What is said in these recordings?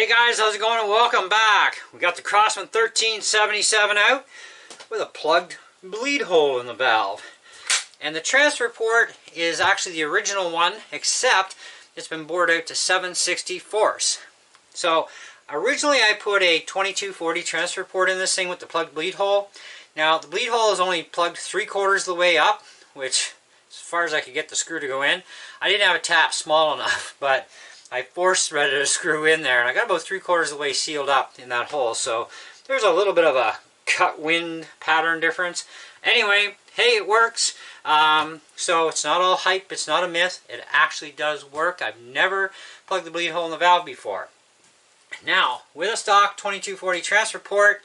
Hey guys, how's it going and welcome back. We got the Crosman 1377 out with a plugged bleed hole in the valve. And the transfer port is actually the original one, except it's been bored out to 760 force. So originally I put a 2240 transfer port in this thing with the plugged bleed hole. Now the bleed hole is only plugged 3/4 of the way up, which as far as I could get the screw to go in. I didn't have a tap small enough, but I force threaded a screw in there, and I got about 3/4 of the way sealed up in that hole. So there's a little bit of a cut wind pattern difference. Anyway, hey, it works. So it's not all hype, it's not a myth. It actually does work. I've never plugged the bleed hole in the valve before. Now, with a stock 2240 transfer port,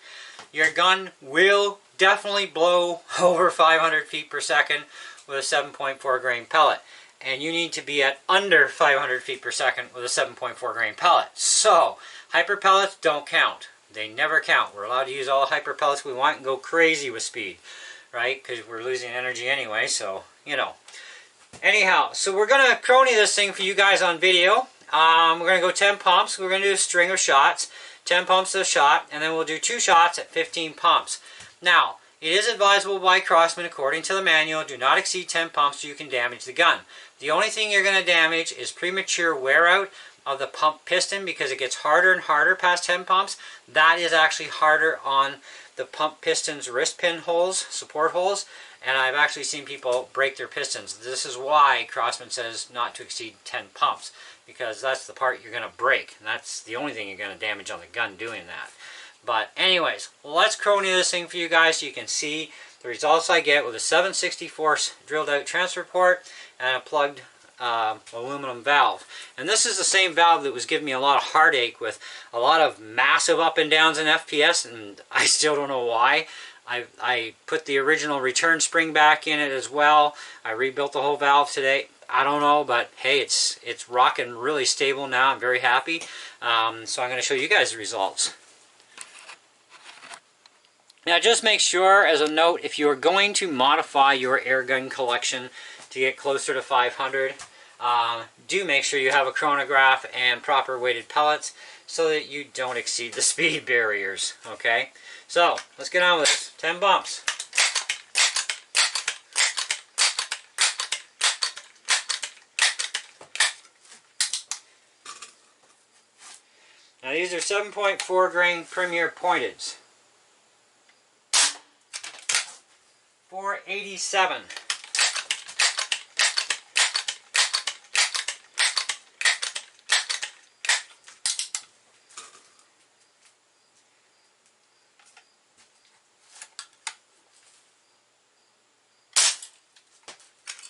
your gun will definitely blow over 500 feet per second with a 7.4 grain pellet. And you need to be at under 500 feet per second with a 7.4 grain pellet. So, hyper pellets don't count. They never count. We're allowed to use all the hyper pellets we want and go crazy with speed, right? Because we're losing energy anyway, so, you know. Anyhow, so we're going to Chrony this thing for you guys on video. We're going to go 10 pumps. We're going to do a string of shots. 10 pumps a shot, and then we'll do 2 shots at 15 pumps. Now, it is advisable by Crosman, according to the manual, do not exceed 10 pumps so you can damage the gun. The only thing you're going to damage is premature wear out of the pump piston, because it gets harder and harder past 10 pumps. That is actually harder on the pump piston's wrist pin holes, support holes, and I've actually seen people break their pistons. This is why Crosman says not to exceed 10 pumps, because that's the part you're going to break, and that's the only thing you're going to damage on the gun doing that. But anyways, let's Chrony this thing for you guys so you can see the results I get with a 760 force drilled out transfer port and a plugged aluminum valve. And this is the same valve that was giving me a lot of heartache with a lot of massive up and downs in FPS, and I still don't know why. I put the original return spring back in it as well. I rebuilt the whole valve today. I don't know, but hey, it's rocking really stable now. I'm very happy. So I'm going to show you guys the results. Now just make sure, as a note, if you are going to modify your airgun collection to get closer to 500, do make sure you have a chronograph and proper weighted pellets so that you don't exceed the speed barriers, okay? So, let's get on with this. 10 bumps. Now these are 7.4 grain Premier pointeds. 487.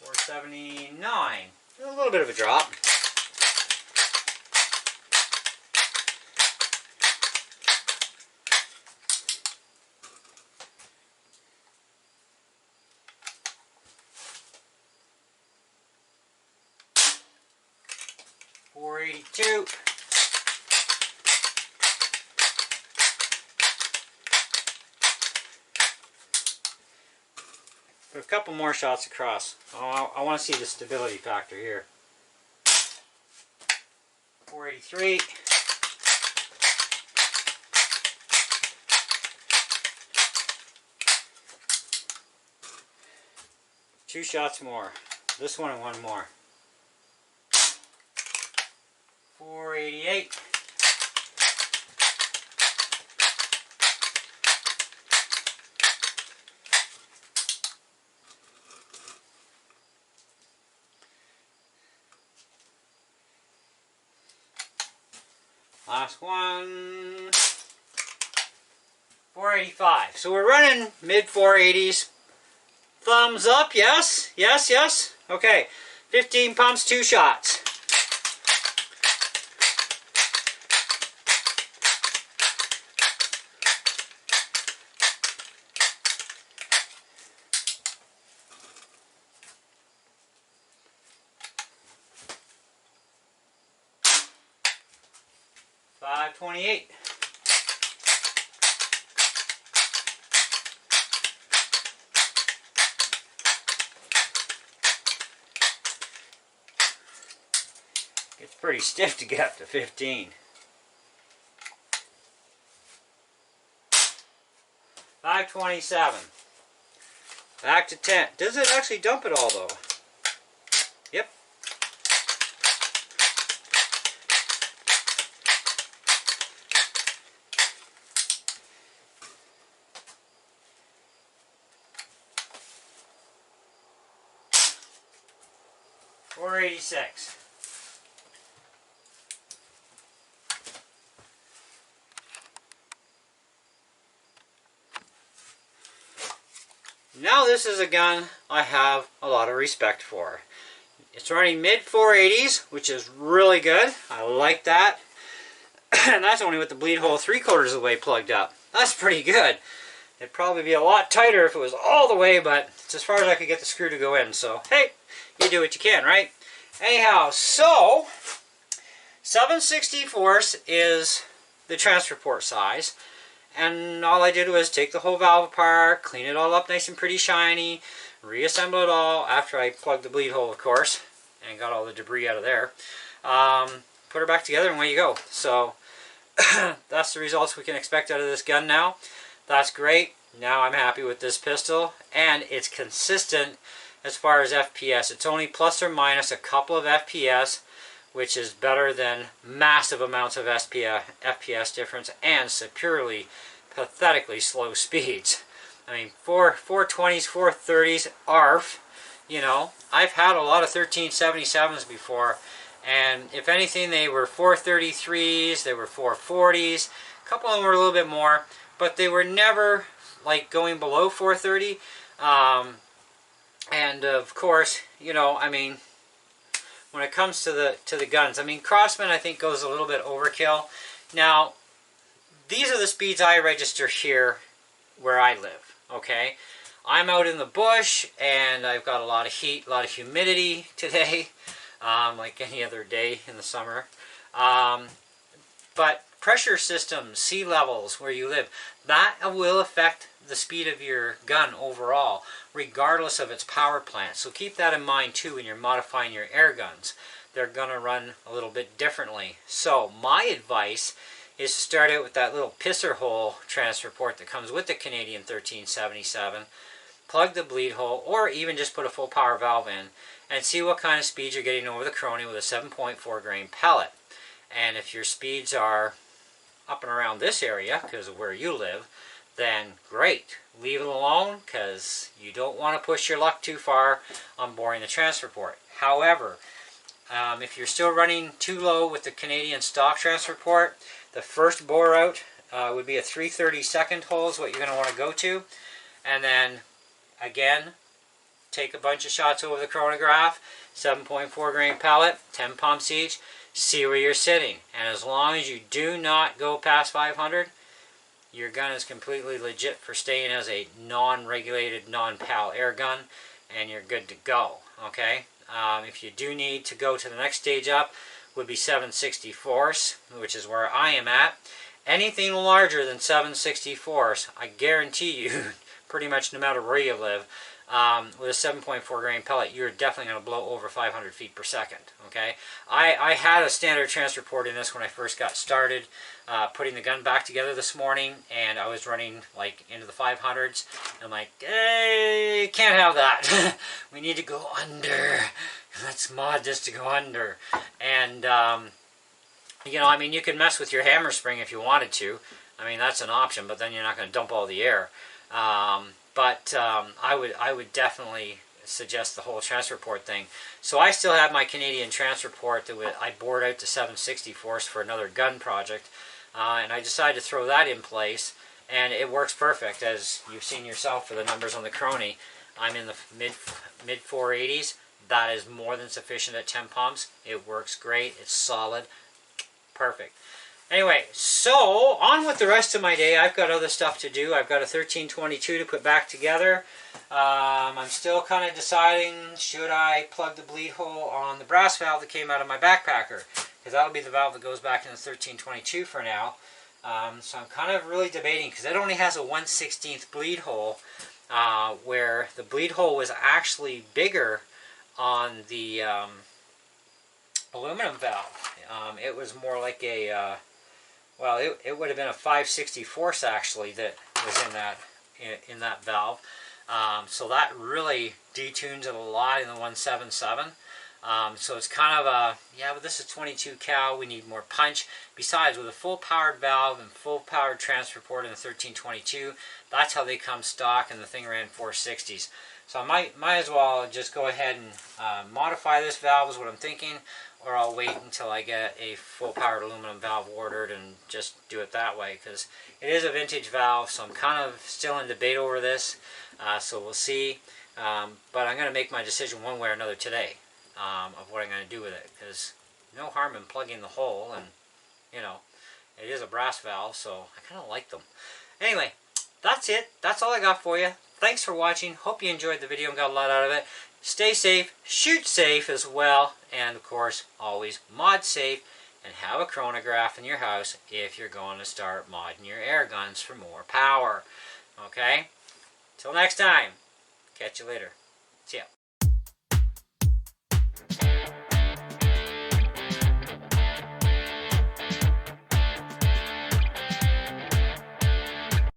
$479. A little bit of a drop. $482. Put a couple more shots across. Oh, I want to see the stability factor here. 483. Two shots more. This one and one more. 488. Last one. 485. So we're running mid 480s. Thumbs up, yes, yes, yes. Okay, 15 pumps, 2 shots. $528. It's pretty stiff to get up to 15. 527. Back to 10. Does it actually dump it all though? Yep. $486. Now this is a gun I have a lot of respect for. It's running mid 480s, which is really good. I like that. And that's only with the bleed hole 3/4 of the way plugged up. That's pretty good. It'd probably be a lot tighter if it was all the way, but it's as far as I could get the screw to go in. So, hey, you do what you can, right? Anyhow, so 7/64 is the transfer port size. And all I did was take the whole valve apart, clean it all up nice and pretty shiny, reassemble it all after I plugged the bleed hole, of course, and got all the debris out of there. Put her back together and away you go. So that's the results we can expect out of this gun now. That's great. Now I'm happy with this pistol, and it's consistent as far as FPS. It's only plus or minus a couple of FPS, which is better than massive amounts of FPS difference and superiorly, pathetically slow speeds. I mean, 420s, 430s, ARF, you know, I've had a lot of 1377s before, and if anything, they were 433s, they were 440s, a couple of them were a little bit more, but they were never, like, going below 430, and of course, you know, I mean, when it comes to the guns, I mean, Crosman I think goes a little bit overkill. Now, these are the speeds I register here where I live, okay? I'm out in the bush, and I've got a lot of heat, a lot of humidity today, like any other day in the summer. But pressure systems, sea levels where you live, that will affect the speed of your gun overall, regardless of its power plant. So keep that in mind too when you're modifying your air guns. They're going to run a little bit differently. So my advice is to start out with that little pisser hole transfer port that comes with the Canadian 1377. Plug the bleed hole, or even just put a full power valve in, and see what kind of speed you're getting over the Chrony with a 7.4 grain pellet. And if your speeds are up and around this area, because of where you live, then great. Leave it alone, because you don't want to push your luck too far on boring the transfer port. However, if you're still running too low with the Canadian stock transfer port, the first bore out would be a 3/32 hole is what you're going to want to go to. And then, again, take a bunch of shots over the chronograph, 7.4 grain pellet, 10 pumps each, see where you're sitting. And as long as you do not go past 500, your gun is completely legit for staying as a non-regulated, non-PAL air gun, and you're good to go, okay? If you do need to go to the next stage up, would be 7/64, which is where I am at. Anything larger than 7/64, I guarantee you, pretty much no matter where you live, with a 7.4 grain pellet, you're definitely going to blow over 500 feet per second, okay? I had a standard transfer port in this when I first got started, putting the gun back together this morning, and I was running like into the 500s. I'm like, hey, can't have that. We need to go under. Let's mod this to go under. And, you know, I mean, you can mess with your hammer spring if you wanted to. I mean, that's an option, but then you're not going to dump all the air. I would definitely suggest the whole transfer port thing. So I still have my Canadian transfer port that I bored out to 7/64 for another gun project, and I decided to throw that in place, and it works perfect, as you've seen yourself for the numbers on the Chrony. I'm in the mid 480s. That is more than sufficient at 10 pumps. It works great. It's solid. Perfect. Anyway, so on with the rest of my day. I've got other stuff to do. I've got a 1322 to put back together. I'm still kind of deciding, should I plug the bleed hole on the brass valve that came out of my backpacker? Because that'll be the valve that goes back in the 1322 for now. So I'm kind of really debating, because it only has a 1/16 bleed hole, where the bleed hole was actually bigger on the aluminum valve. It was more like a... well, it would have been a 5/64 actually that was in that valve. So that really detunes it a lot in the 177. So it's kind of a, yeah, but this is 22 cal, we need more punch. Besides, with a full powered valve and full powered transfer port in the 1322, that's how they come stock, and the thing ran 460s. So I might as well just go ahead and modify this valve is what I'm thinking, or I'll wait until I get a full powered aluminum valve ordered and just do it that way, because it is a vintage valve, so I'm kind of still in debate over this. So we'll see, but I'm going to make my decision one way or another today of what I'm going to do with it, because no harm in plugging the hole, and you know, it is a brass valve, so I kind of like them. Anyway, that's it. That's all I got for you. Thanks for watching. Hope you enjoyed the video and got a lot out of it. Stay safe, shoot safe as well, and of course, always mod safe, and have a chronograph in your house if you're going to start modding your air guns for more power. Okay? Till next time. Catch you later. See ya.